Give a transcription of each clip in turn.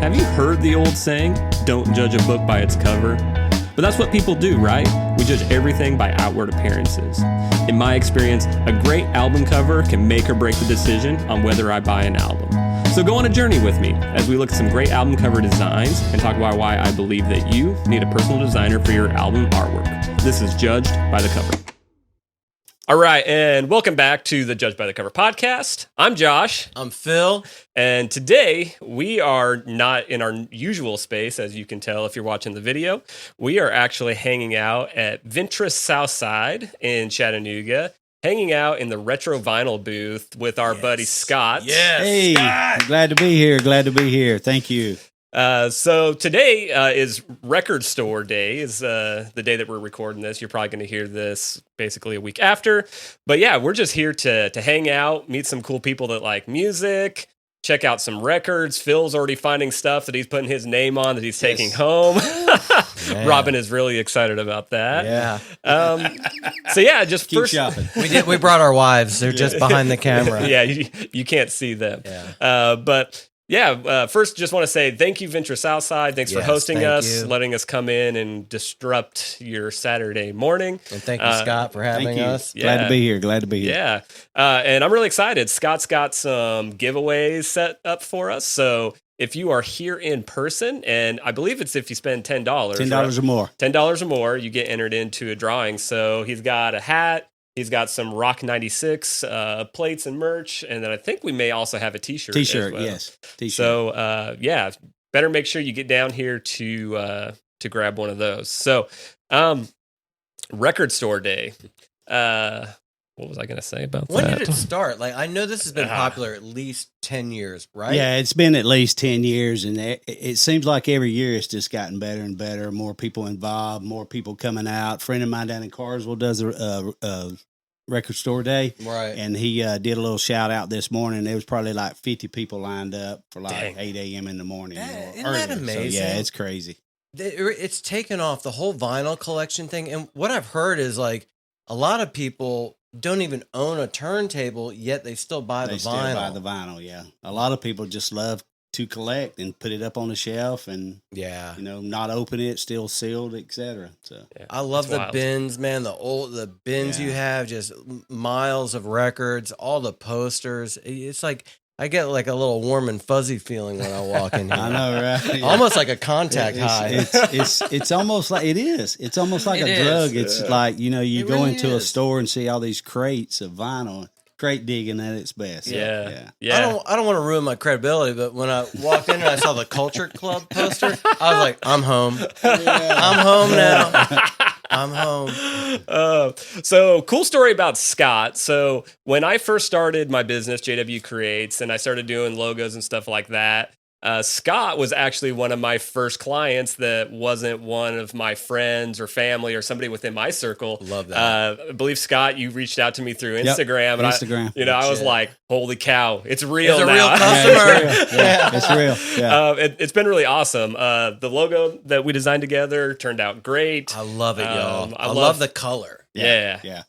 Have you heard the old saying, don't judge a book by its cover? But that's what people do, right? We judge everything by outward appearances. In my experience, a great album cover can make or break the decision on whether I buy an album. So go on a journey with me as we look at some great album cover designs and talk about why I believe that you need a personal designer for your album artwork. This is Judged by the Cover. All right, and welcome back to the Judged by the Cover podcast. I'm Josh. I'm Phil. And today, we are not in our usual space, as you can tell if you're watching the video. We are actually hanging out at Ventress Southside in Chattanooga, hanging out in the retro vinyl booth with our buddy Scott. Yes. Hey, Scott. glad to be here. Glad to be here. Thank you. So today is Record Store Day, is the day that we're recording this. You're probably going to hear this basically a week after. But yeah, we're just here to hang out, meet some cool people that like music, check out some records. Phil's already finding stuff that he's putting his name on that he's taking home. Robin is really excited about that. Yeah. So yeah, just Keep first shopping. We brought our wives. They're just behind the camera. Yeah, you can't see them. Yeah. But yeah, first just want to say thank you, Ventress Southside. Thanks for hosting thank us, you. letting us come in and disrupt your Saturday morning. And thank you, Scott, for having Thank you. us. Yeah. Glad to be here. Glad to be here. Yeah, and I'm really excited. Scott's got some giveaways set up for us. So if you are here in person, and I believe it's if you spend $10. $10 or more. $10 or more, you get entered into a drawing. So he's got a hat. He's got some Rock 96 plates and merch, and then I think we may also have a T-shirt. T-shirt, as well. yes. T-shirt. So yeah, better make sure you get down here to grab one of those. So, Record Store Day. What was I going to say about When that? did it start? Like, I know this has been popular at least 10 years, right? Yeah, it's been at least 10 years, and it seems like every year it's just gotten better and better. More people involved, more people coming out. A friend of mine down in Carsville does a Record Store Day. Right. And he did a little shout out this morning. There was probably like 50 people lined up for like Dang. 8 a.m. in the morning. Isn't that amazing? So, yeah, it's crazy. It's taken off the whole vinyl collection thing. And what I've heard is like a lot of people don't even own a turntable, yet they still buy the vinyl. Still buy the vinyl, yeah. A lot of people just love to collect and put it up on the shelf and, not open it, still sealed, etc. So Yeah, I love the wild. bins, man. The bins you have, just miles of records, all the posters. It's like I get like a little warm and fuzzy feeling when I walk in here. I know, right? Yeah. Almost like a contact high. It's almost like it is. It's almost like It a is. drug. It's like, you It go really into a is. store and see all these crates of vinyl. Crate digging at its best. Yeah. I don't want to ruin my credibility, but when I walked in and I saw the Culture Club poster, I was like, I'm home. I'm home now. I'm home. So cool story about Scott. So when I first started my business, JW Creates, and I started doing logos and stuff like that, Scott was actually one of my first clients that wasn't one of my friends or family or somebody within my circle. Love that. I believe, Scott, you reached out to me through Instagram. And Instagram. I was like, holy cow, it's real It's a now. real customer. Yeah, it's real. Yeah. It's been really awesome. The logo that we designed together turned out great. I love it, y'all. I I love- love the color. Yeah. Yeah.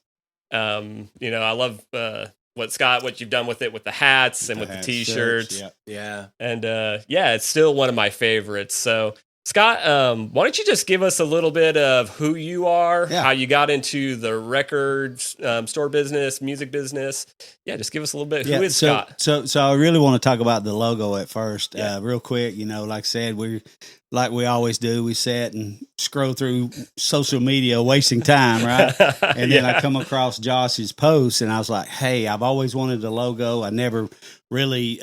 I love what you've done with it, with the hats and with the hats, T-shirts. shirts, Yeah. And it's still one of my favorites. So Scott, why don't you just give us a little bit of who you are, how you got into the record store business, music business. Yeah, just give us a little bit. Who is Scott? So I really want to talk about the logo at first, real quick. Like I said, like we always do, we sat and scroll through social media, wasting time, right? And then I come across Josh's post, and I was like, "Hey, I've always wanted a logo. I never really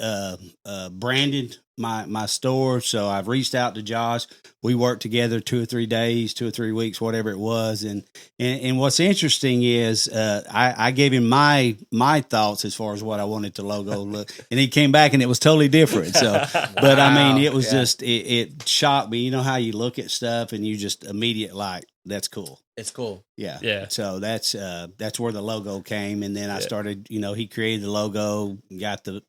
branded my store, so I've reached out to Josh. We worked together 2 or 3 days, 2 or 3 weeks, whatever it was. And what's interesting is I gave him my thoughts as far as what I wanted the logo look, and he came back and it was totally different. So, but I mean, it was just it shocked me. You know how you look at stuff and you just immediate like, that's cool. It's cool. Yeah. So that's where the logo came, and then I started. He created the logo, got the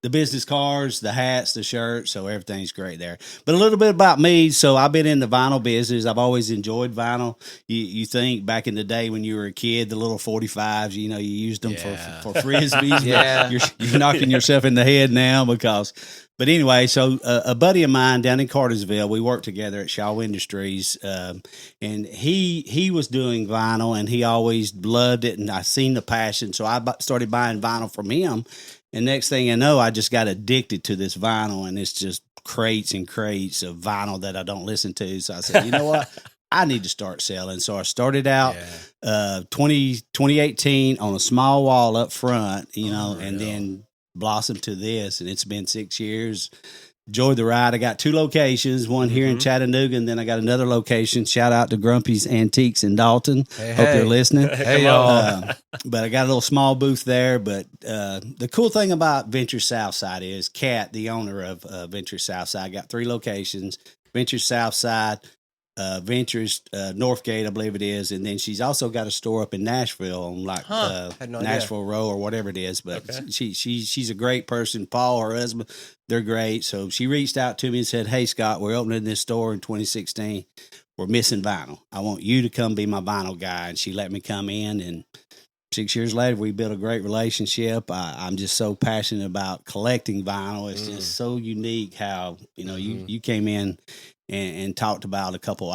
the business cards, the hats, the shirts, so everything's great there. But a little bit about me. So I've been in the vinyl business. I've always enjoyed vinyl. You think back in the day when you were a kid, the little 45s, you used them for frisbees. Yeah. You're knocking yourself in the head now because. But anyway, so a buddy of mine down in Cartersville, we worked together at Shaw Industries, and he was doing vinyl, and he always loved it, and I seen the passion, so I started buying vinyl from him. And next thing I know, I just got addicted to this vinyl, and it's just crates and crates of vinyl that I don't listen to. So I said, you know what? I need to start selling. So I started out 2018 on a small wall up front, and then blossomed to this. And it's been 6 years. Enjoyed the ride. I got 2 locations, one here in Chattanooga, and then I got another location. Shout out to Grumpy's Antiques in Dalton. Hope you're listening. Hey, y'all. But I got a little small booth there. But the cool thing about Venture Southside is Kat, the owner of Venture Southside, got 3 locations. Venture Southside, Ventures Northgate, I believe it is, and then she's also got a store up in Nashville on Nashville Row or whatever it is. But she's a great person. Paul, her husband, they're great. So she reached out to me and said, "Hey Scott, we're opening this store in 2016. We're missing vinyl. I want you to come be my vinyl guy." And she let me come in, and 6 years later, we built a great relationship. I'm just so passionate about collecting vinyl. It's just so unique how you came in and talked about a couple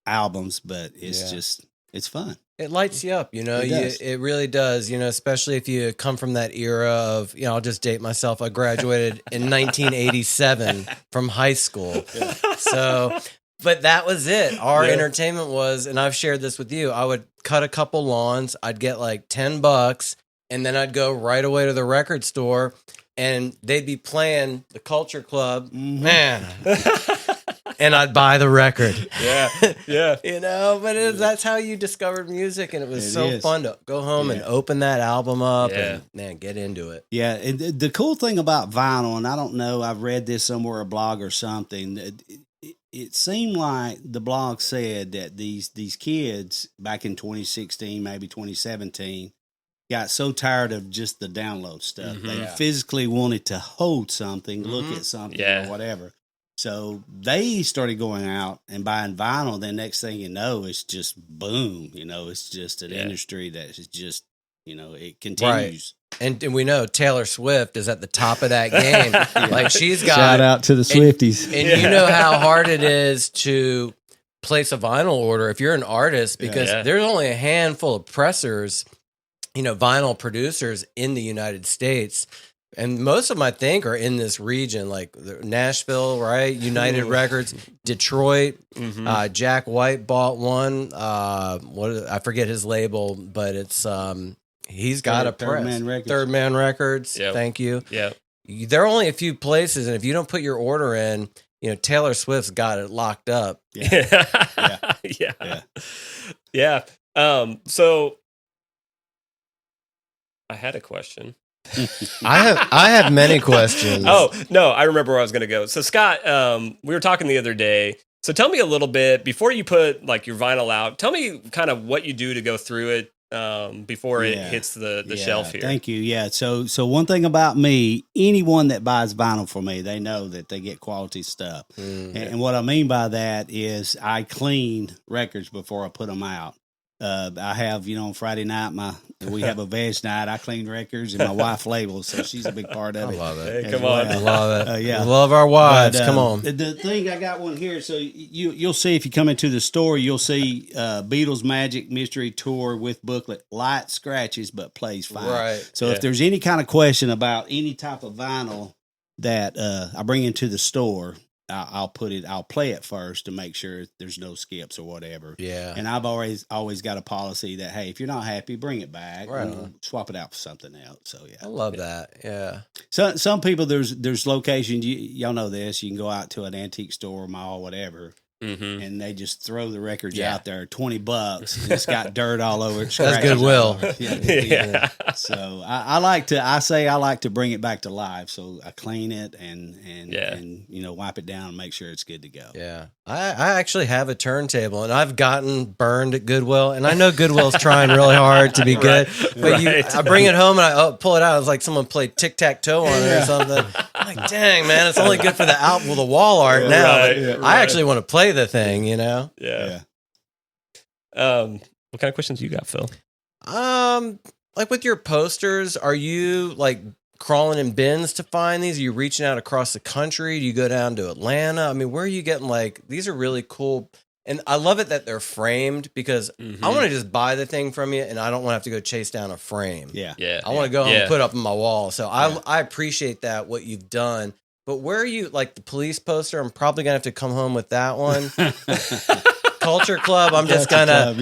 albums, but it's fun. It lights you up, it really does, especially if you come from that era of, I'll just date myself. I graduated in 1987 from high school. Yeah. So, but that was it. Our entertainment was, and I've shared this with you, I would cut a couple lawns. I'd get like $10 and then I'd go right away to the record store and they'd be playing the Culture Club. Man. And I'd buy the record. Yeah. But that's how you discovered music, and it was fun to go home and open that album up and, man, get into it. Yeah, and the cool thing about vinyl, and I don't know, I've read this somewhere, a blog or something, it seemed like the blog said that these kids back in 2016, maybe 2017, got so tired of just the download stuff. They physically wanted to hold something, look at something or whatever. So they started going out and buying vinyl. Then next thing you know, it's just boom. It's just an industry that is just, it continues. Right. And we know Taylor Swift is at the top of that game. Like she's got. Shout out to the Swifties. And you know how hard it is to place a vinyl order if you're an artist, because there's only a handful of pressers, vinyl producers in the United States. And most of them, I think, are in this region, like Nashville, right? United Records, Detroit. Jack White bought one. I forget his label, but it's he's got a press. Third Man Records. Yep. Thank you. Yeah. There are only a few places, and if you don't put your order in, Taylor Swift's got it locked up. Yeah. So I had a question. I have many questions. Oh, no, I remember where I was going to go. So Scott, we were talking the other day. So tell me a little bit, before you put like your vinyl out, tell me kind of what you do to go through it before it hits the shelf here. Thank you. Yeah. So one thing about me, anyone that buys vinyl from me, they know that they get quality stuff. And what I mean by that is I clean records before I put them out. I have, on Friday night, we have a veg night. I clean records and my wife labels, so she's a big part of it. I love it. Hey, come on. I love it. We love our wives. Come on. The thing, I got one here. So you'll see if you come into the store, you'll see Beatles Magic Mystery Tour with booklet, light scratches, but plays fine. Right. So if there's any kind of question about any type of vinyl that I bring into the store, I'll play it first to make sure there's no skips or whatever. Yeah. And I've always got a policy that, hey, if you're not happy, bring it back. Right. And we'll swap it out for something else. So I love that. Yeah. So some people, there's locations, y'all know this, you can go out to an antique store, mall, whatever. and they just throw the records out there, $20, and it's got dirt all over it. That's Goodwill. So I like to bring it back to life. So I clean it and wipe it down and make sure it's good to go. Yeah. I actually have a turntable, and I've gotten burned at Goodwill, and I know Goodwill's trying really hard to be good, but I bring it home and I pull it out. It's like someone played tic-tac-toe on it or something. I'm like, dang, man, it's only good for the wall art now. I actually want to play the thing, Yeah. What kind of questions you got, Phil? Like with your posters, are you like crawling in bins to find these? Are you reaching out across the country? Do you go down to Atlanta? I mean, where are you getting these are really cool. And I love it that they're framed because I want to just buy the thing from you and I don't want to have to go chase down a frame. Yeah. I want to go home and put it up on my wall. So I appreciate that, what you've done. But where are you, like the police poster? I'm probably going to have to come home with that one. Culture Club. I'm just gonna.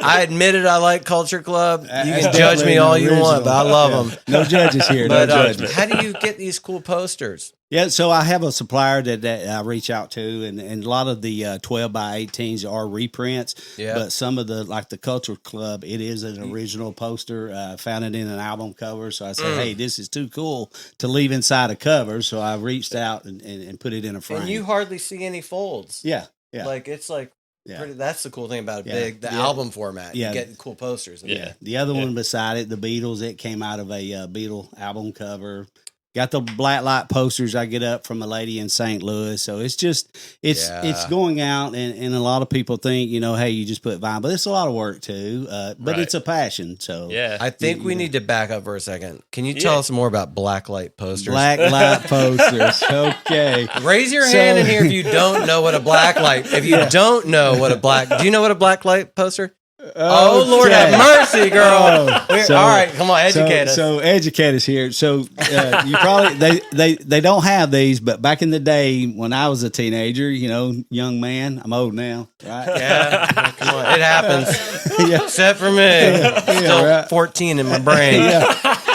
I admitted I like Culture Club. You can judge me all you want, but I love them. No judges here. But no judges. How do you get these cool posters? Yeah, so I have a supplier that I reach out to, and a lot of the 12 by 18s are reprints. Yeah. But some of the Culture Club, it is an original poster. Found it in an album cover, so I said, "Hey, this is too cool to leave inside a cover." So I reached out and put it in a frame. And you hardly see any folds. Yeah. It's like. Yeah. That's the cool thing about the album format. You get cool posters. The other one beside it, the Beatles, it came out of a Beatle album cover. Got the black light posters I get up from a lady in St. Louis. So it's going out, and a lot of people think, hey, you just put vinyl, but it's a lot of work too. But it's a passion. So I think we need to back up for a second. Can you tell us more about black light posters? Black light posters. Okay. Raise your hand in here if you don't know what a black light. If you don't know what do you know what a black light poster? Oh, Lord have mercy, girl. All right, come on, educate us. So educate us here. So you probably they don't have these, but back in the day when I was a teenager, young man, I'm old now, right? Yeah, come on, it happens. Except for me, still 14 in my brain.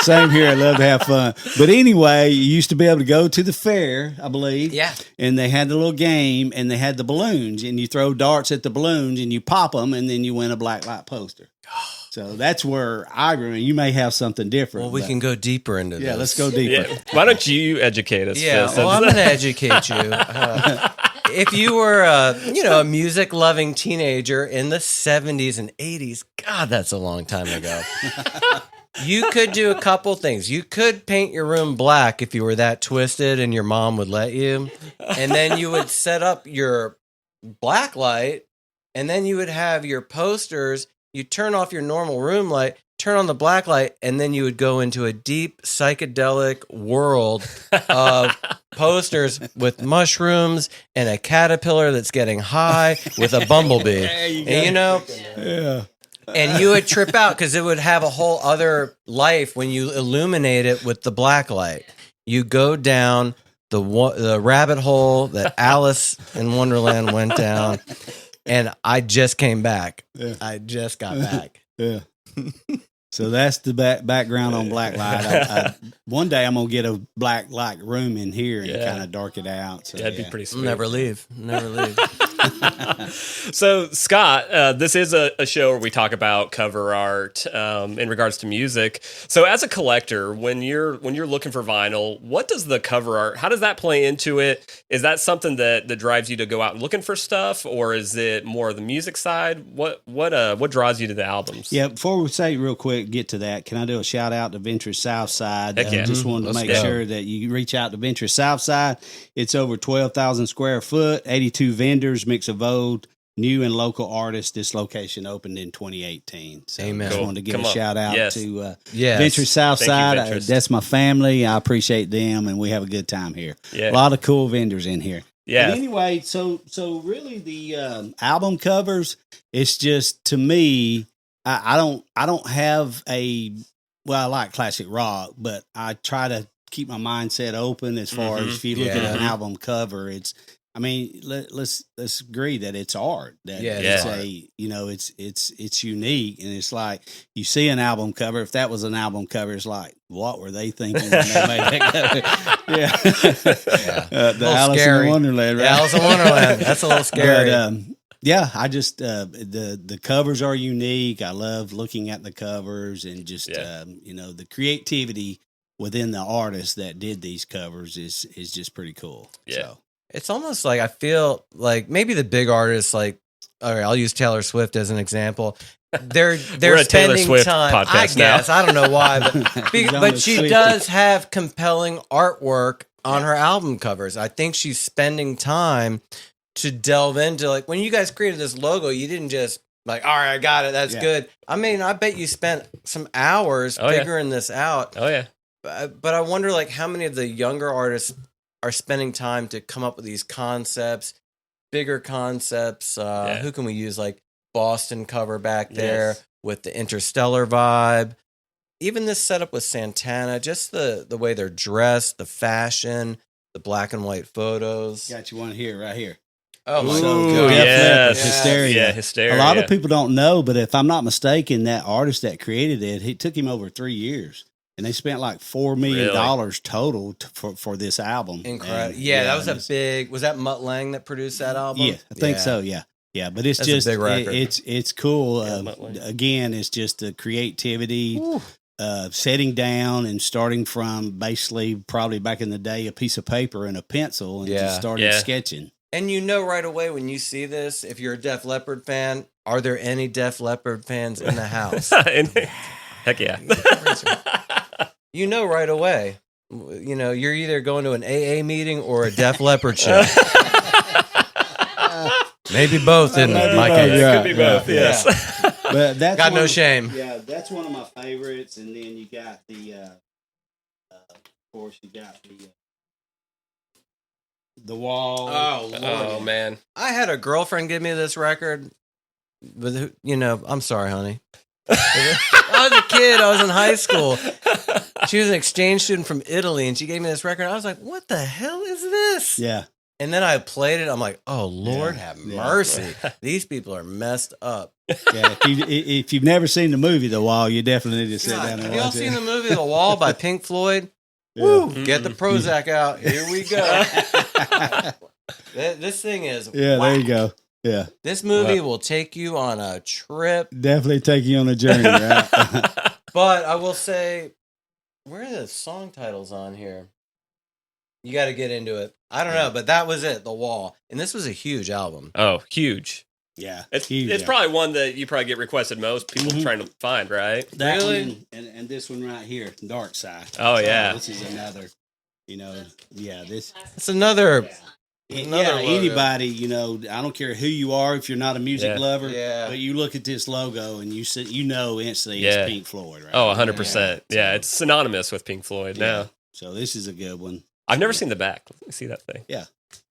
Same here. I love to have fun. But anyway, you used to be able to go to the fair, I believe. Yeah. And they had the little game, and they had the balloons, and you throw darts at the balloons, and you pop them, and then you win a black light poster. So that's where I agree. You may have something different. Well, we can go deeper into this. Yeah, let's go deeper. Yeah. Why don't you educate us? Yeah, well, I'm going to educate you. If you were a music-loving teenager in the 70s and 80s, God, that's a long time ago. You could do a couple things. You could paint your room black if you were that twisted and your mom would let you. And then you would set up your black light, and then you would have your posters. You turn off your normal room light, turn on the black light, and then you would go into a deep psychedelic world of posters with mushrooms and a caterpillar that's getting high with a bumblebee. And you would trip out because it would have a whole other life when you illuminate it with the black light. You go down the rabbit hole that Alice in Wonderland went down, and I just came back. Yeah. I just got back. Yeah. So that's the background on black light. One day I'm going to get a black light room in here and kind of dark it out. So, that'd be pretty sweet. Never leave. So, Scott, this is a show where we talk about cover art in regards to music. So, as a collector, when you're looking for vinyl, what does the cover art? How does that play into it? Is that something that drives you to go out looking for stuff, or is it more of the music side? What draws you to the albums? Yeah. Before we say real quick, get to that. Can I do a shout out to Venture Southside? Just wanted to make sure that you reach out to Venture Southside. It's over 12,000 square foot, 82 vendors, mix of old, new and local artists. This location opened in 2018. So Amen. I just wanted to give a shout out to Yes. Venture Southside. Thank you, That's my family. I appreciate them, and we have a good time here. Yeah. A lot of cool vendors in here. Yeah. But anyway, so really the album covers, it's just, to me, I don't have I like classic rock, but I try to keep my mindset open as far as if you look at an album cover, it's I mean, let's agree that it's art. That it's unique, and it's like you see an album cover. If that was an album cover, it's like, what were they thinking when they made that cover? The Alice in Wonderland, right? Alice in Wonderland. That's a little scary. But, I just the covers are unique. I love looking at the covers and just the creativity within the artist that did these covers is just pretty cool. Yeah. So. It's almost like I feel like maybe the big artists, like, all right, I'll use Taylor Swift as an example. They're spending Taylor Swift time. podcast I guess now. I don't know why, but she does have compelling artwork on her album covers. I think she's spending time to delve into, like, when you guys created this logo, you didn't just like, all right, I got it, that's good. I mean, I bet you spent some hours figuring this out. Oh yeah. But I wonder, like, how many of the younger artists are spending time to come up with these concepts, bigger concepts. Who can we use? Like Boston cover back there with the interstellar vibe. Even this setup with Santana, just the way they're dressed, the fashion, the black and white photos. Got you one here, right here. Oh my God. Yes. Hysteria. Yeah, Hysteria. A lot of people don't know, but if I'm not mistaken, that artist that created it took him over 3 years. And they spent like $4 million total for this album. Incredible. And, that was a big. Was that Mutt Lange that produced that album? Yeah, I think so. Yeah. But it's just a big record. It's cool. Again, it's just the creativity, setting down and starting from basically probably back in the day a piece of paper and a pencil and just started sketching. And you know right away when you see this, if you're a Def Leppard fan, are there any Def Leppard fans in the house? Heck yeah. You know right away. You know, you're either going to an AA meeting or a Def Leppard show. Maybe both, isn't it, Mike? It could be both, yes. But that's got no shame. Yeah, that's one of my favorites. And then you got the, of course, you got the Wall. Oh, Lord. Oh, man. I had a girlfriend give me this record. But, I'm sorry, honey. I was a kid. I was in high school. She was an exchange student from Italy, and she gave me this record. I was like, what the hell is this? Yeah. And then I played it. I'm like, oh, Lord have mercy. These people are messed up. Yeah, if you've never seen the movie The Wall, you definitely need to sit down and watch it. Have y'all seen the movie The Wall by Pink Floyd? Woo! Get the Prozac out. Here we go. This thing is there you go. Yeah. This movie will take you on a trip. Definitely take you on a journey, right? But I will say, where are the song titles on here? You got to get into it. I don't know, but that was it, The Wall. And this was a huge album. Oh, huge. Yeah. It's huge, it's probably one that you probably get requested most. People trying to find, right? That one and this one right here, Dark Side. Oh, yeah. This is another, this. It's another... Anybody, I don't care who you are, if you're not a music lover, but you look at this logo and you know instantly it's Pink Floyd, right? Oh, 100%. Yeah, it's synonymous with Pink Floyd now. So this is a good one. I've never seen the back. Let me see that thing. Yeah.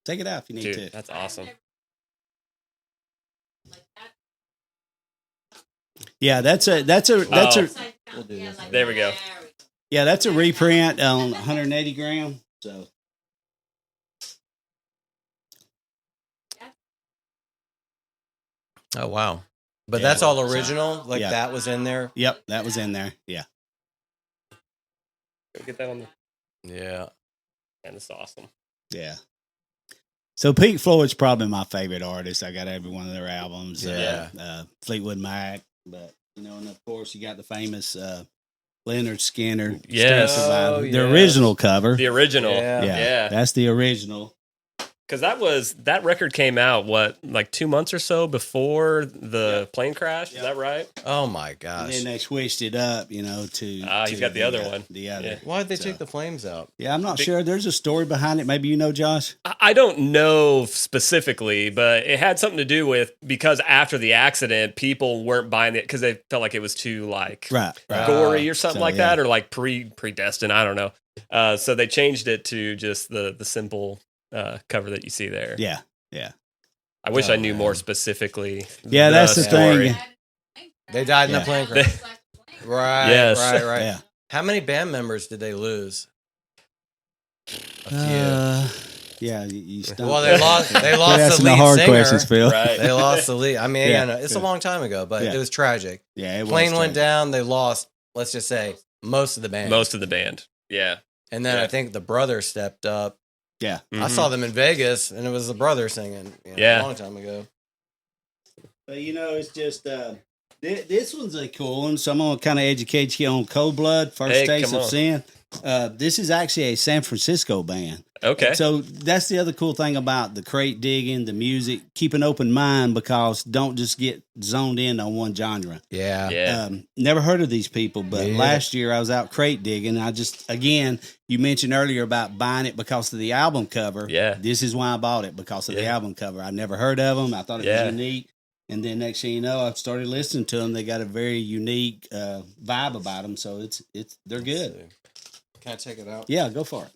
Take it out if you need to. That's awesome. Yeah, that's a We'll do this. There we go. Yeah, that's a reprint on 180 gram. So oh, wow. But that's all original? Like that was in there? Yep, that was in there. Yeah. Get that on the... Yeah. And it's awesome. Yeah. So Pink Floyd's probably my favorite artist. I got every one of their albums. Fleetwood Mac. But, and of course, you got the famous Leonard Skinner. Yes. The original cover. The original. Yeah. That's the original. Because that record came out, like 2 months or so before the plane crash? Is that right? Oh, my gosh. And then they switched it up, to... he's got the other one. The other. Yeah. Why'd they take the flames out? Yeah, I'm not sure. There's a story behind it. Maybe you know, Josh? I don't know specifically, but it had something to do with, because after the accident, people weren't buying it because they felt like it was too, gory or something that, or, predestined. I don't know. So they changed it to just the simple... cover that you see there. Yeah. I wish I knew more specifically. Yeah, that's the story. thing. They died in the plane crash. Right. Yes. Right. Yeah. How many band members did they lose? A few. Yeah, you stumped. Well, they lost the lead hard singer. questions, Phil. Right. They lost the lead. I mean, Yeah, it's a long time ago, but it was tragic. Yeah, it was Plane went tragic. down. They lost, let's just say, most of the band. Most of the band. Yeah. And then I think the brother stepped up. Yeah. I saw them in Vegas, and it was the brother singing a long time ago. But, it's just... this one's a cool one, so I'm going to kind of educate you on Cold Blood, First Taste of Sin. This is actually a San Francisco band. Okay. So that's the other cool thing about the crate digging, the music. Keep an open mind, because don't just get zoned in on one genre. Yeah. Never heard of these people, but last year I was out crate digging. Again, you mentioned earlier about buying it because of the album cover. Yeah. This is why I bought it, because of the album cover. I never heard of them. I thought it was unique. And then next thing you know, I started listening to them. They got a very unique vibe about them, so they're good. Can I take it out? Yeah, go for it.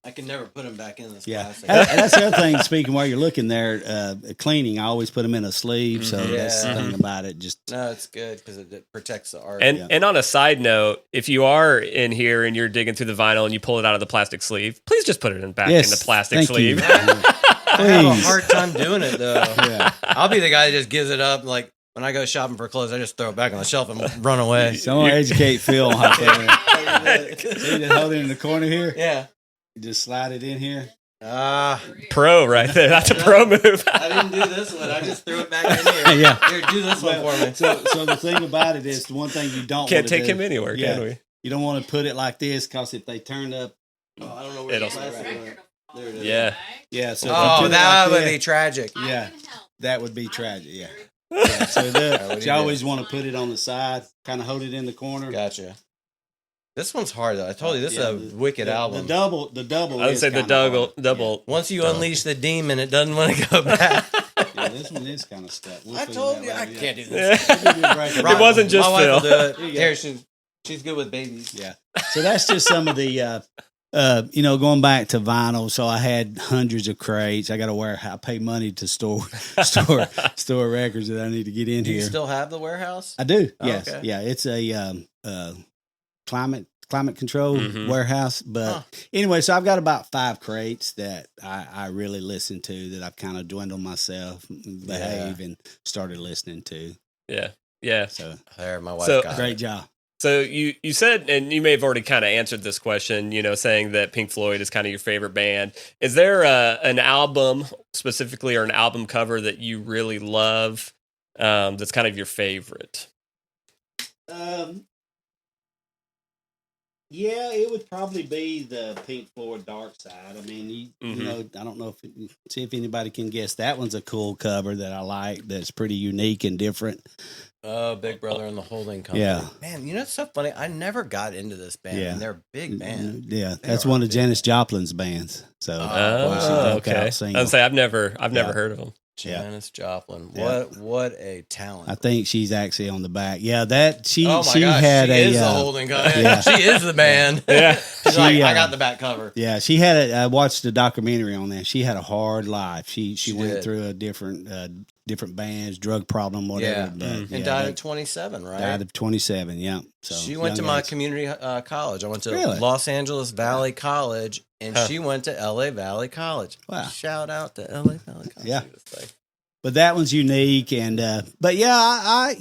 I can never put them back in this plastic. And that's the other thing, speaking while you're looking there, cleaning, I always put them in a sleeve, so that's the thing about it. No, it's good because it protects the art. And on a side note, if you are in here and you're digging through the vinyl and you pull it out of the plastic sleeve, please just put it back in the plastic sleeve. I have a hard time doing it, though. I'll be the guy that just gives it up. Like, when I go shopping for clothes, I just throw it back on the shelf and run away. Someone educate Phil on how to do it. So you just hold it in the corner here? Yeah. You just slide it in here? Pro right there. That's a pro move. I didn't do this one. I just threw it back in here. Here, do this one for me. So the thing about it is, the one thing you don't can't take him anywhere, can we? You don't want to put it like this, because if they turn up... Oh, I don't know where it'll... There it is. Yeah. Yeah. So that would be tragic. Yeah. That would be tragic. Yeah. So you always want to put it on the side, kind of hold it in the corner. Gotcha. This one's hard, though. I told you, this is a wicked album. The double. I would say the double. Yeah. Once you unleash the demon, it doesn't want to go back. This one is kind of stuck. I told you, I can't do this. It wasn't just my Phil. Wife will do it. Here, she's good with babies. Yeah. So that's just some of the... going back to vinyl, so I had hundreds of crates. I pay money to store records that I need to get in here. Do you still have the warehouse? I do. Yes. Okay. Yeah. It's a climate control warehouse. But anyway, so I've got about 5 crates that I really listen to, that I've kind of dwindled myself, behave, and started listening to. Yeah. Yeah. So there, my wife got great it. job. So you said, and you may have already kind of answered this question, saying that Pink Floyd is kind of your favorite band. Is there an album specifically, or an album cover that you really love, that's kind of your favorite? Yeah, it would probably be the Pink Floyd Dark Side. I mean, I don't know see if anybody can guess. That one's a cool cover that I like, that's pretty unique and different. Oh, Big Brother and the Holding Company. Yeah. Man, it's so funny. I never got into this band. Yeah. And they're a big band. Yeah. That's one of Janis Joplin's bands. So, okay. I would say I've never heard of them. Janis Joplin. What a talent. I think she's actually on the back. Yeah, that she gosh, she is the Holding Company. Yeah. She is the band. Yeah. She's like, I got the back cover. Yeah, she had I watched the documentary on that. She had a hard life. She went through a different bands, drug problem, whatever. Yeah. And died at 27, right? Died at 27, yeah. So she went to my community college. I went to Los Angeles Valley College, and she went to LA Valley College. Wow. Shout out to LA Valley College. Yeah. But that one's unique, and but yeah, I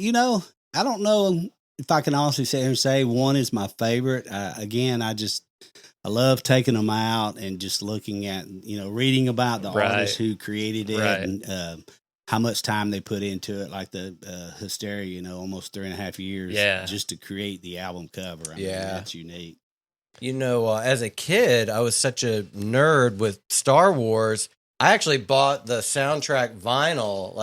don't know if I can honestly sit here and say one is my favorite. Again, I love taking them out and just looking at, reading about the artists who created it and how much time they put into it, like the Hysteria, almost 3.5 years just to create the album cover. I mean, that's unique. As a kid, I was such a nerd with Star Wars. I actually bought the soundtrack vinyl,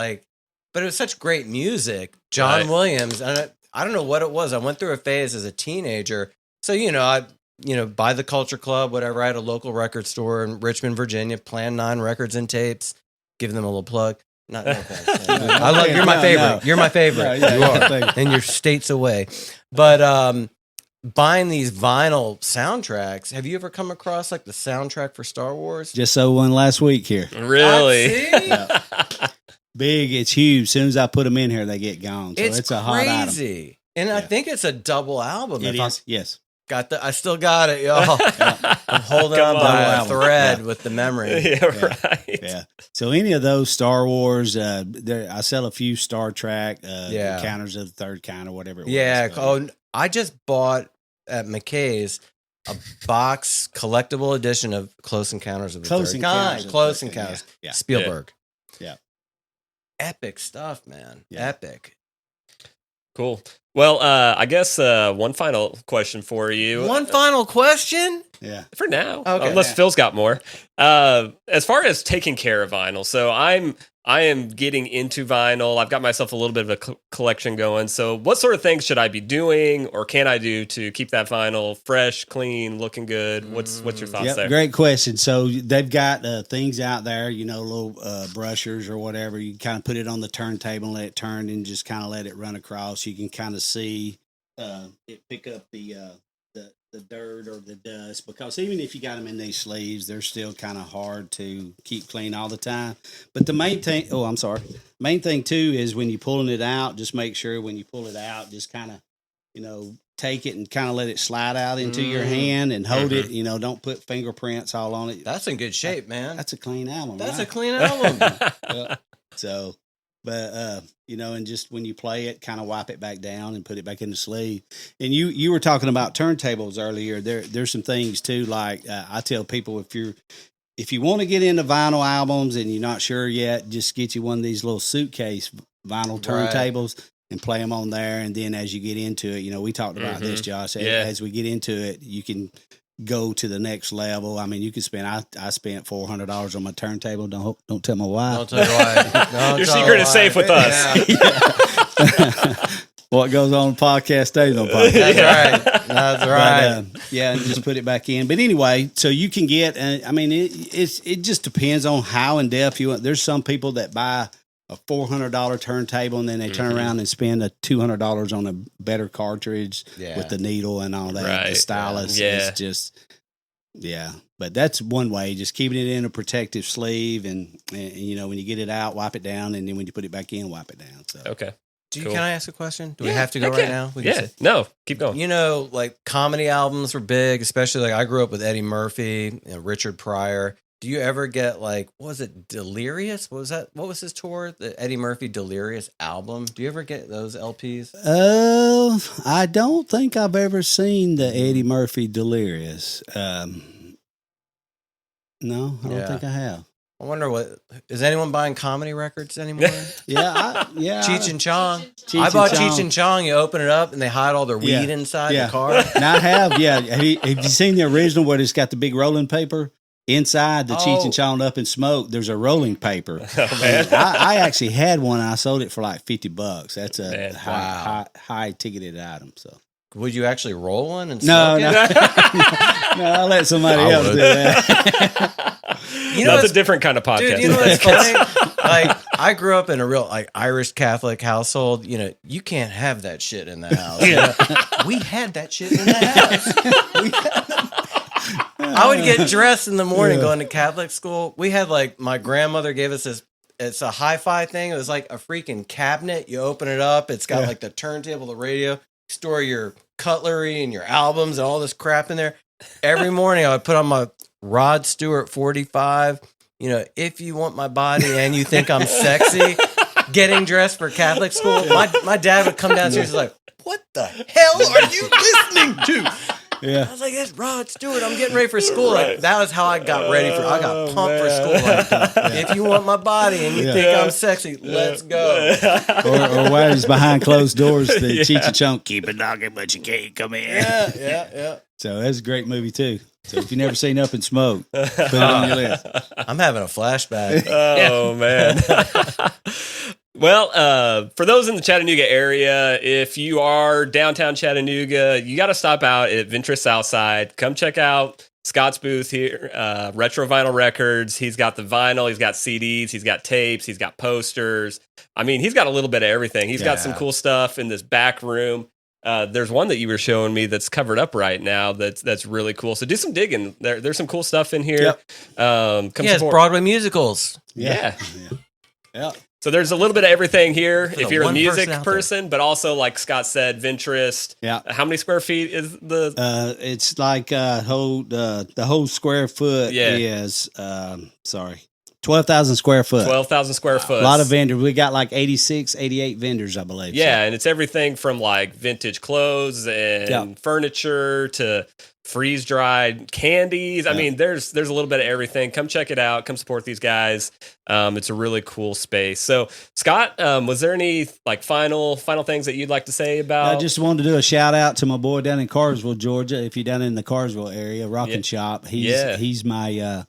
but it was such great music. John Williams, and I don't know what it was. I went through a phase as a teenager. So, I buy the Culture Club, whatever. I had a local record store in Richmond, Virginia, Plan 9 records and tapes. Giving them a little plug. Not no offense. I love you're my favorite. No. You're my favorite. No, you are. And you're states away. But buying these vinyl soundtracks, have you ever come across the soundtrack for Star Wars? Just so one last week here. Really? Yeah. Big, it's huge. As soon as I put them in here, they get gone. So it's a hot item. And I think it's a double album. It is. Yes. I still got it, y'all. I'm holding on by a thread with the memory. Yeah, right. Yeah. So any of those Star Wars, I sell a few Star Trek, Encounters of the Third Kind or whatever it was. Yeah. I just bought at McKay's a box collectible edition of Close Encounters of the Third Kind. Close Encounters. Yeah. Spielberg. Yeah. Epic stuff, man. Yeah. Epic. Cool. Well, I guess one final question for you. One final question? Yeah. For now. Okay. Unless Phil's got more. As far as taking care of vinyl, so I am getting into vinyl. I've got myself a little bit of a collection going. So what sort of things should I be doing or can I do to keep that vinyl fresh, clean, looking good? What's your thoughts there? Great question. So they've got things out there, little brushers or whatever. You kind of put it on the turntable and let it turn and just kind of let it run across. You can kind of see it pick up the dirt or the dust, because even if you got them in these sleeves, they're still kind of hard to keep clean all the time. But the main thing too is when you're pulling it out, just make sure when you pull it out, just kind of, take it and kind of let it slide out into your hand and hold it. Don't put fingerprints all on it. That's in good shape, man. That's a clean album. That's right? a clean album. So, but and just when you play it, kind of wipe it back down and put it back in the sleeve. And you were talking about turntables earlier. There's some things too. Like I tell people, if you want to get into vinyl albums and you're not sure yet, just get you one of these little suitcase vinyl turntables and play them on there. And then as you get into it, we talked about this, Josh. As we get into it, you can go to the next level. I mean, you could spend. I spent $400 on my turntable. Don't tell my wife. Don't tell your wife. Your secret is safe with us. Yeah. What goes on the podcast stays on podcast. That's right. But, and just put it back in. But anyway, so you can get. It just depends on how in depth you want. There's some people that buy a $400 turntable and then they turn around and spend $200 on a better cartridge with the needle and all that. Right. The stylus is just, But that's one way, just keeping it in a protective sleeve and when you get it out, wipe it down, and then when you put it back in, wipe it down. So okay. Can I ask a question? Do we have to go right now? No, keep going. Like comedy albums were big, especially like I grew up with Eddie Murphy and Richard Pryor. Do you ever get what was it, Delirious? What was that? What was his tour? The Eddie Murphy Delirious album? Do you ever get those LPs? I don't think I've ever seen the Eddie Murphy Delirious. No, I don't think I have. I wonder is anyone buying comedy records anymore? Cheech and Chong. I bought Cheech and Chong. You open it up and they hide all their weed inside the car. And I have, Have you seen the original where it's got the big rolling paper? Inside the Cheech and Chong Up in Smoke, there's a rolling paper. Oh, man. I actually had one and I sold it for like $50. That's a high ticketed item. So would you actually roll one and smoke it? No, I'll let somebody else do that. That's a different kind of podcast. Dude, you know what's funny? I grew up in a real Irish Catholic household. You can't have that shit in the house. We had that shit in the house. I would get dressed in the morning going to Catholic school. We had my grandmother gave us this, it's a hi-fi thing. It was like a freaking cabinet. You open it up. It's got the turntable, the radio, store your cutlery and your albums and all this crap in there. Every morning I would put on my Rod Stewart 45. If you want my body and you think I'm sexy, getting dressed for Catholic school. My dad would come downstairs and like, what the hell are you listening to? I was like, that's Rod Stewart. I'm getting ready for school. That was how I got ready I got pumped for school. If you want my body and you think I'm sexy, let's go. Or while he's behind closed doors, the Cheech and Chong, keep it knocking, but you can't come in. Yeah. So that's a great movie too. So if you've never seen Up in Smoke, put it on your list. I'm having a flashback. Oh, man. Well, for those in the Chattanooga area, if you are downtown Chattanooga, you got to stop out at Ventress Southside. Come check out Scott's booth here, Retro Vinyl Records. He's got the vinyl, he's got CDs, he's got tapes, he's got posters. I mean, he's got a little bit of everything. He's got some cool stuff in this back room. There's one that you were showing me that's covered up right now. That's really cool. So do some digging. There's some cool stuff in here. Yep. Broadway musicals. Yeah. Yeah. So there's a little bit of everything here if you're a one music person out person, but also like Scott said, Vintress. Yeah. How many square feet is the? It's like the whole square foot Yeah. is 12,000 square foot. 12,000 square foot. A lot of vendors. We got like 86, 88 vendors, I believe. Yeah, and it's everything from like vintage clothes and furniture to freeze dried candies. I mean, there's a little bit of everything. Come check it out. Come support these guys. It's a really cool space. So, Scott, was there any like final things that you'd like to say about? I just wanted to do a shout out to my boy down in Cartersville, Georgia. If you're down in the Cartersville area, Rockin' Shop, he's my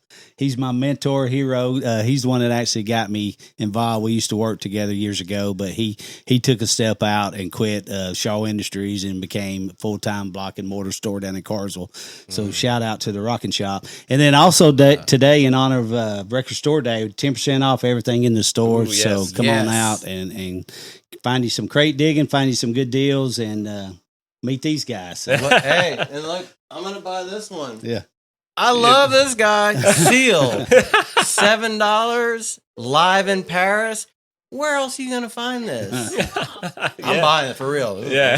mentor, hero. He's the one that actually got me involved. We used to work together years ago, but he took a step out and quit Shaw Industries and became full-time block and mortar store down in Cartersville. So shout out to the Rockin' Shop. And then also today, in honor of Record Store Day, 10% off everything in the store. Ooh, yes. So come on out and find you some crate digging, find you some good deals, and meet these guys. So. Hey, and look, I'm going to buy this one. Yeah. I love this guy. Seal. $7 live in Paris. Where else are you going to find this? I'm buying it for real. Yeah.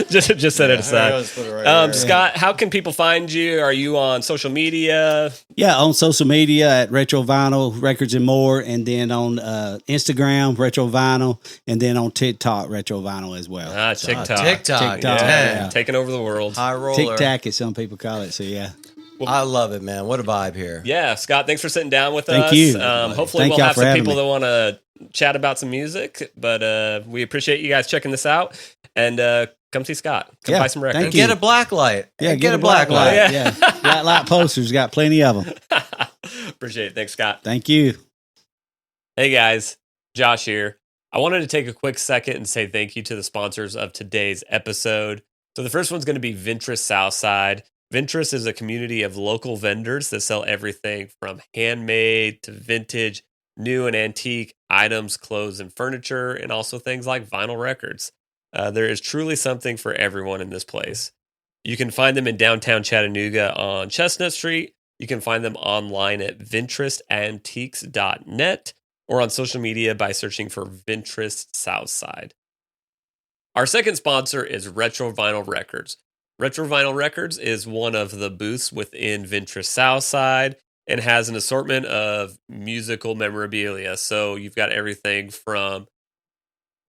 just set it aside. Right Scott, how can people find you? Are you on social media? Yeah, on social media at Retro Vinyl Records and More, and then on Instagram, Retro Vinyl, and then on TikTok, Retro Vinyl as well. TikTok. TikTok. Yeah. Taking over the world. High roller. Tic-tac, as some people call it, so yeah. I love it, man. What a vibe here. Yeah, Scott, thanks for sitting down with us. Thank you. Hopefully we'll have some people that want to chat about some music, but we appreciate you guys checking this out, and come see Scott. Come buy some records. And get a black light. Yeah, get a black light. Yeah. Black light posters, got plenty of them. Appreciate it. Thanks, Scott. Thank you. Hey guys, Josh here. I wanted to take a quick second and say thank you to the sponsors of today's episode. So the first one's going to be Vintress Southside. Vintress is a community of local vendors that sell everything from handmade to vintage, new and antique items, clothes, and furniture, and also things like vinyl records. There is truly something for everyone in this place. You can find them in downtown Chattanooga on Chestnut Street. You can find them online at vintressantiques.net or on social media by searching for Vintress Southside. Our second sponsor is Retro Vinyl Records. Retro Vinyl Records is one of the booths within Vintress Southside and has an assortment of musical memorabilia. So you've got everything from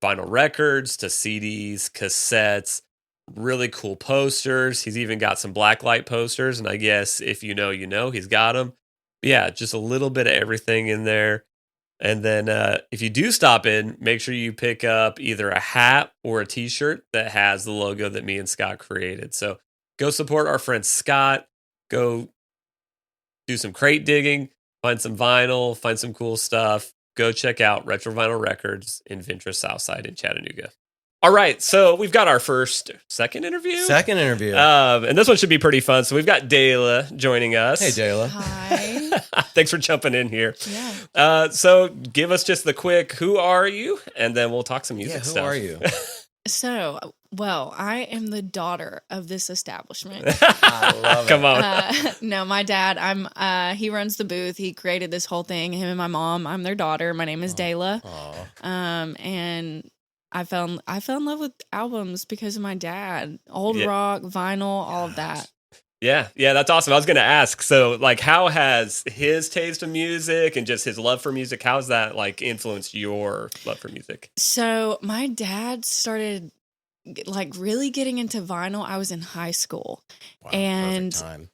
vinyl records to CDs, cassettes, really cool posters. He's even got some blacklight posters, and I guess if you know, you know, he's got them. But yeah, just a little bit of everything in there. And then if you do stop in, make sure you pick up either a hat or a t-shirt that has the logo that me and Scott created. So go support our friend Scott. Go do some crate digging, find some vinyl, find some cool stuff. Go check out Retro Vinyl Records in Vintress Southside in Chattanooga. All right, so we've got our second interview. And this one should be pretty fun. So we've got Dala joining us. Hey, Dala. Hi. Thanks for jumping in here. Yeah. So give us just the quick, who are you? And then we'll talk some music stuff. Who are you? So, well, I am the daughter of this establishment. I love it. Come on. No, my dad, he runs the booth. He created this whole thing, him and my mom. I'm their daughter. My name is Dala. And I fell in love with albums because of my dad. Old rock, vinyl, all of that. Yeah, that's awesome. I was going to ask, so like, how has his taste of music and just his love for music, how has that like influenced your love for music? So my dad started like really getting into vinyl. I was in high school. Wow, and perfect time.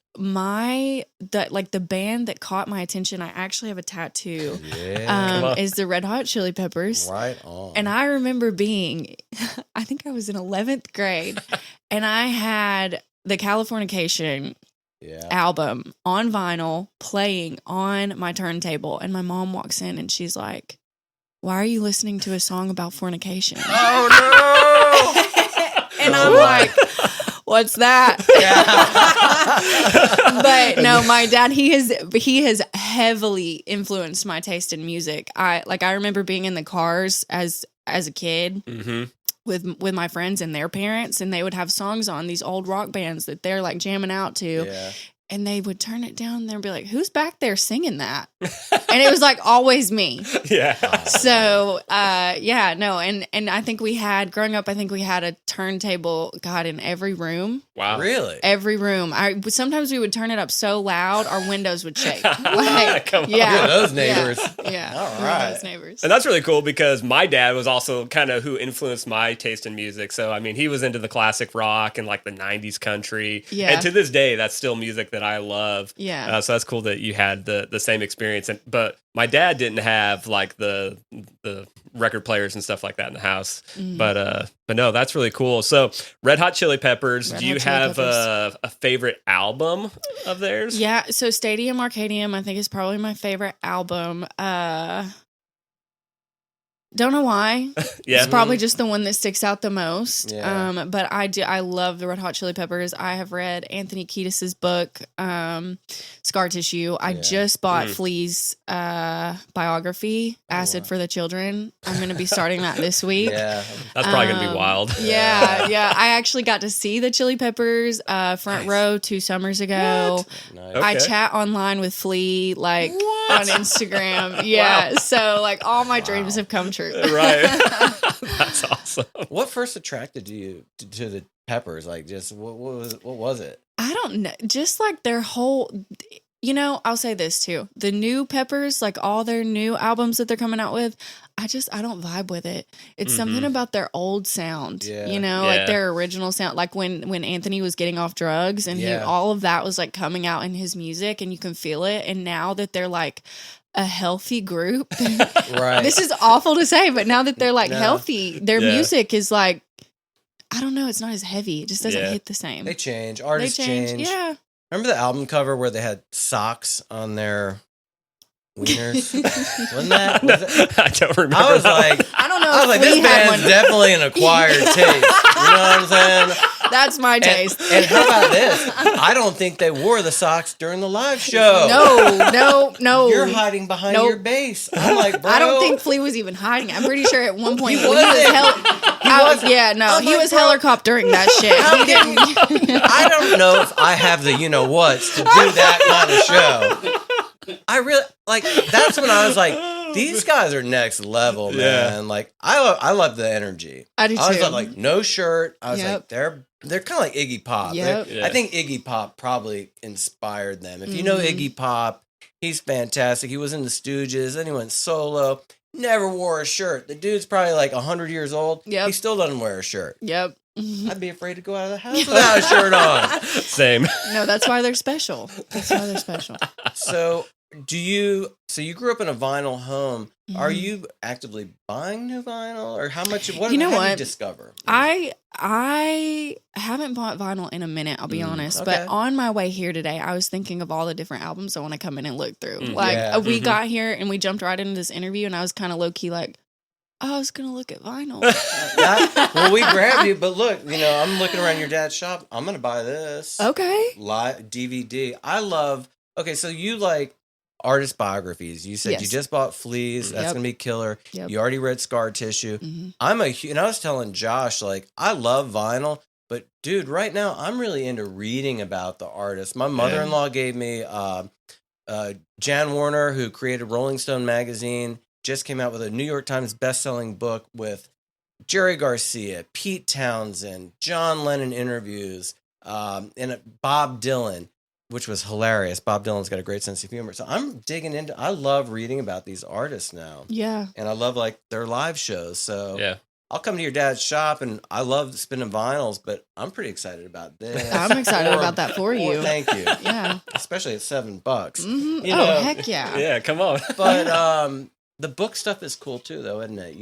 The band that caught my attention, I actually have a tattoo, Yeah. is the Red Hot Chili Peppers. Right on. And I remember I think I was in 11th grade, and I had the Californication album on vinyl playing on my turntable. And my mom walks in and she's like, "Why are you listening to a song about fornication?" Oh, no! And I'm like, "What's that?" But no, my dad, he has heavily influenced my taste in music. I remember being in the cars as a kid. Mm-hmm. With my friends and their parents, and they would have songs on these old rock bands that they're like jamming out to. Yeah. and they would turn it down and they'd be like, who's back there singing that? And it was like always me. Yeah. So, no. And I think growing up, I think we had a turntable, God, in every room. Wow. Really? Every room. Sometimes we would turn it up so loud, our windows would shake. Come on. Yeah, those neighbors. Yeah. All right. Those neighbors. And that's really cool because my dad was also kind of who influenced my taste in music. So, I mean, he was into the classic rock and like the 90s country. Yeah. And to this day, that's still music that I love. Yeah. So that's cool that you had the same experience. But my dad didn't have like the record players and stuff like that in the house. Mm. But no, that's really cool. So Red Hot Chili Peppers, do you have a favorite album of theirs? Yeah. So Stadium Arcadium, I think, is probably my favorite album. Don't know why. Yeah. It's probably just the one that sticks out the most. Yeah. But I love the Red Hot Chili Peppers. I have read Anthony Kiedis's book, Scar Tissue. I just bought Flea's biography, Acid for the Children. I'm going to be starting that this week. Yeah. That's probably going to be wild. Yeah. I actually got to see the Chili Peppers front row 2 summers ago. Nice. Okay. I chat online with Flea like on Instagram. Yeah. Wow. So like all my dreams have come true. Right. That's awesome. What first attracted you to the Peppers? Like, just what was it? I don't know. Just like their whole, I'll say this too. The new Peppers, like all their new albums that they're coming out with, I don't vibe with it. It's something about their old sound, like their original sound. Like when Anthony was getting off drugs and all of that was like coming out in his music and you can feel it. And now that they're like a healthy group, Right. This is awful to say, but now that they're like healthy, their music is like, I don't know. It's not as heavy. It just doesn't hit the same. They change. Artists change. Yeah. Remember the album cover where they had socks on their wieners? Wasn't that? I don't remember. I was that. like, I don't know. If this Flea had band's one. definitely an acquired taste. You know what I'm saying? That's my taste. And how about this? I don't think they wore the socks during the live show. No. You're hiding behind your bass. I'm like, bro. I don't think Flea was even hiding. I'm pretty sure at one point He when he was wasn't. he was Hellercop during that shit. He didn't. I don't know if I have the you-know-whats to do that kind of show. I really, like, that's when I was like, these guys are next level, man. Yeah. Like, I love the energy. I do too. I was like, no shirt. I was like, they're kind of like Iggy Pop. Yep. I think Iggy Pop probably inspired them. If you know Iggy Pop, he's fantastic. He was in the Stooges, then he went solo. Never wore a shirt. The dude's probably like 100 years old. Yep. He still doesn't wear a shirt. Yep. I'd be afraid to go out of the house without a shirt on. Same. No, that's why they're special. So you grew up in a vinyl home. Mm-hmm. Are you actively buying new vinyl, or how much? How do you discover? I haven't bought vinyl in a minute, I'll be honest. Okay. But on my way here today, I was thinking of all the different albums I want to come in and look through. We got here and we jumped right into this interview, and I was kind of low key like, I was gonna look at vinyl. Well, we grabbed you, but look, I'm looking around your dad's shop. I'm gonna buy this. Okay. Live DVD. I love. Okay, so you like artist biographies. You said you just bought Fleas. That's gonna be killer. Yep. You already read Scar Tissue. Mm-hmm. And I was telling Josh, like, I love vinyl, but dude, right now I'm really into reading about the artist. My mother-in-law gave me Jan Warner, who created Rolling Stone magazine, just came out with a New York Times best-selling book with Jerry Garcia, Pete Townsend, John Lennon interviews, and Bob Dylan, which was hilarious. Bob Dylan's got a great sense of humor. So I'm digging into, I love reading about these artists now. Yeah. And I love like their live shows. So I'll come to your dad's shop, and I love spinning vinyls, but I'm pretty excited about this. I'm excited about that for you. Thank you. Yeah. Especially at $7. Mm-hmm. Heck yeah. Yeah, come on. But the book stuff is cool too, though, isn't it?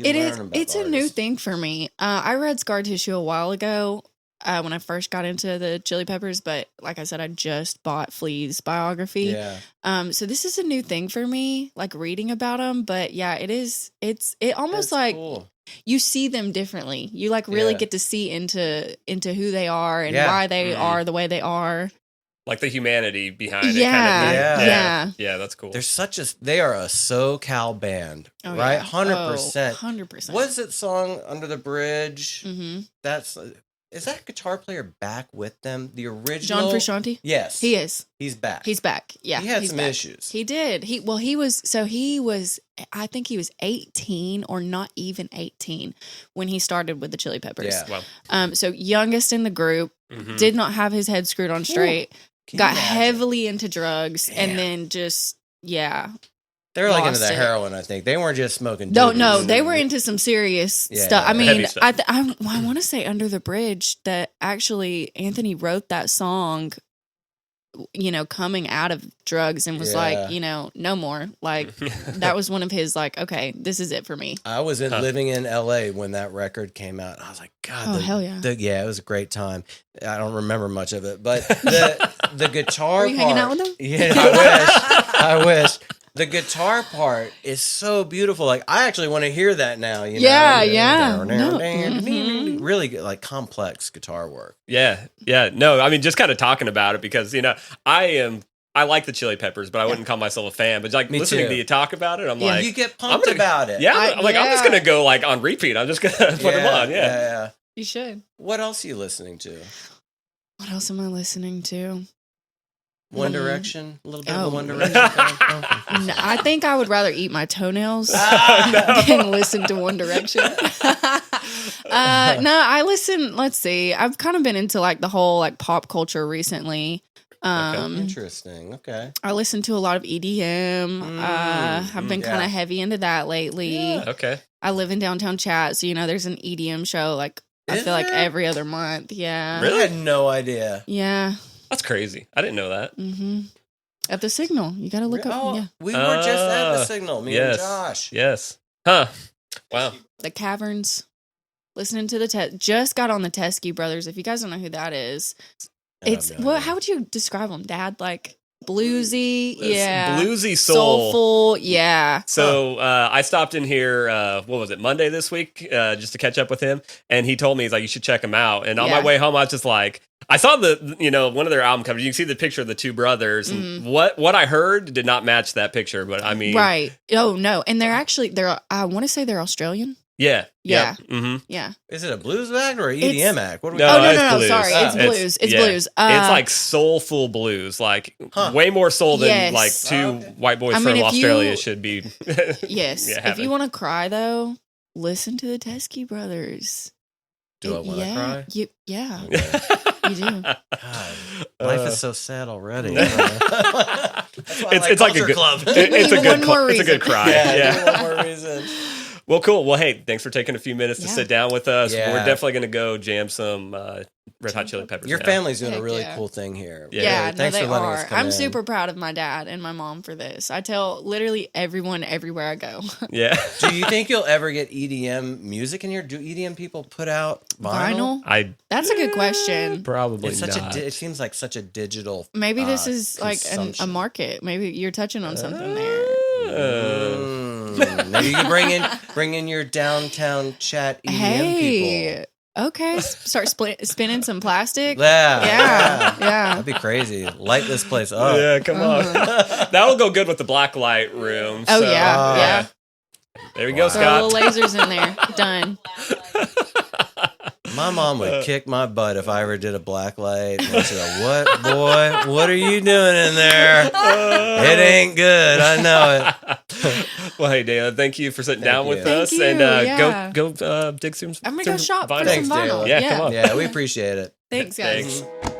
It's a new thing for me. I read Scar Tissue a while ago when I first got into the Chili Peppers, but like I said, I just bought Flea's biography. Yeah. So this is a new thing for me, like reading about them. But yeah, it is. It almost like cool. You see them differently. You like really get to see into who they are and why they are the way they are. Like the humanity behind it. Yeah. Yeah, that's cool. They are a SoCal band, right? 100%. 100%. What is it song, Under the Bridge? Mm-hmm. That's is that guitar player back with them? The original John Frusciante? Yes. He is. He's back. He's back. Yeah. He had he's some back. issues. He did. He was I think he was 18 or not even 18 when he started with the Chili Peppers. Yeah. Wow. So youngest in the group, did not have his head screwed on straight, got heavily into drugs, and then just they were like into the heroin, I think. They weren't just smoking. No, they were into some serious stuff. I mean, stuff. I want to say Under the Bridge that actually Anthony wrote that song, coming out of drugs and was like, no more. Like, that was one of his, like, okay, this is it for me. I was living in LA when that record came out. I was like, God. Hell yeah. It was a great time. I don't remember much of it, but the guitar Were you hanging out with them? Yeah, I wish. The guitar part is so beautiful. Like, I actually want to hear that now. Yeah. Really good, like complex guitar work. Yeah. No, I mean, just kind of talking about it because I like the Chili Peppers, but I wouldn't call myself a fan. But like listening to you talk about it, I'm like, you get pumped about it. Yeah, I'm just gonna go like on repeat. I'm just gonna put them on. Yeah. You should. What else are you listening to? What else am I listening to? One Direction, a little bit of the One Direction thing. No, I think I would rather eat my toenails than listen to One Direction. No, I listen. Let's see. I've kind of been into like the whole like pop culture recently. Interesting. Okay. I listen to a lot of EDM. I've been kind of heavy into that lately. Yeah. Okay. I live in downtown Chat, so there's an EDM show like I feel like every other month. Yeah. Really? I had no idea. Yeah. That's crazy. I didn't know that. Mm-hmm. At the Signal. You got to look up. Yeah. We were just at the Signal, me and Josh. Yes. Huh. Wow. The Caverns. Listening to just got on the Teskey Brothers. If you guys don't know who that is, how would you describe them, Dad? Like bluesy, bluesy soulful, yeah. So I stopped in here. What was it, Monday this week? Just to catch up with him, and he told me he's like, you should check them out. And on my way home, I was just like, I saw one of their album covers. You can see the picture of the two brothers. And what I heard did not match that picture, but I mean, right? Oh no, and they're I want to say they're Australian. Yeah. Yeah. Yep. Mm-hmm. Yeah. Is it a blues act or an EDM act? What are we no. Blues. Sorry. It's blues. It's blues. It's like soulful blues, like way more soul than like two white boys from Australia should be. Yes. If you want to cry, though, listen to the Teskey Brothers. Do I want to cry? Yeah. You do. God, life is so sad already. It's like a good club. It's a good cry. Yeah. One more reason. Well, cool. Well, hey, thanks for taking a few minutes to sit down with us. Yeah. We're definitely going to go jam some Red Hot Chili Peppers. Your family's doing a really cool thing here. Yeah, thanks for letting us come I'm super proud of my dad and my mom for this. I tell literally everyone everywhere I go. Yeah. Do you think you'll ever get EDM music in here? Do EDM people put out vinyl? That's a good question. Probably not. It seems like such a digital. Maybe this is like a market. Maybe you're touching on something there. Maybe you can bring in your downtown Chat EDM people. Okay, start spinning some plastic. Yeah. That'd be crazy. Light this place up. Yeah, come on. That'll go good with the black light room. Oh, yeah. There we go, Scott. Throw little lasers in there. Done. My mom would kick my butt if I ever did a black light. And she'd go, "What, boy? What are you doing in there? It ain't good. I know it." Well, hey, Dala, thank you for sitting down with us. You. And go dig some. I'm gonna go shop for some vinyl. Yeah, come on. Yeah, we appreciate it. Thanks, guys. Thanks.